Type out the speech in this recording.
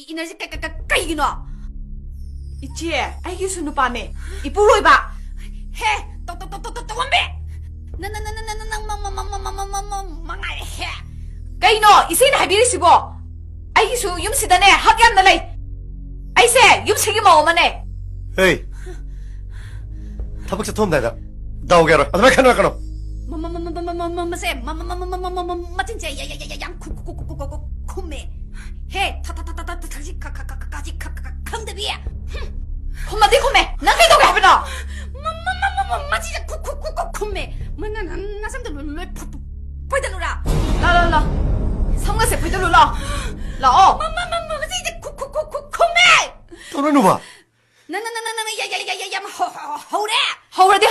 이나지 까이기노 이치, 아이기수 누빠네. 이쁘로이바. 해 원배 망할 해 까이노, 이세는 하비리시고. 아이기수 юм시다네, 하게 안 날래. 아이세, юм식이 먹으면네. 에이, 타박자 톰 나이다. 나오게 하라. 아들 왜 카노? 마세 마진자 야야야야양 쿠메 해 타타타타타 다시 가지 강대비야 콤마디 콤메, 나게도 가비나. 마진자 쿠메 나 삼들 왜 보이달로라 라라라. 성가세 부이들로라. 라어. 마진자 쿠메 또는 누가? 나나나나나 야야야야야 허래 허우라디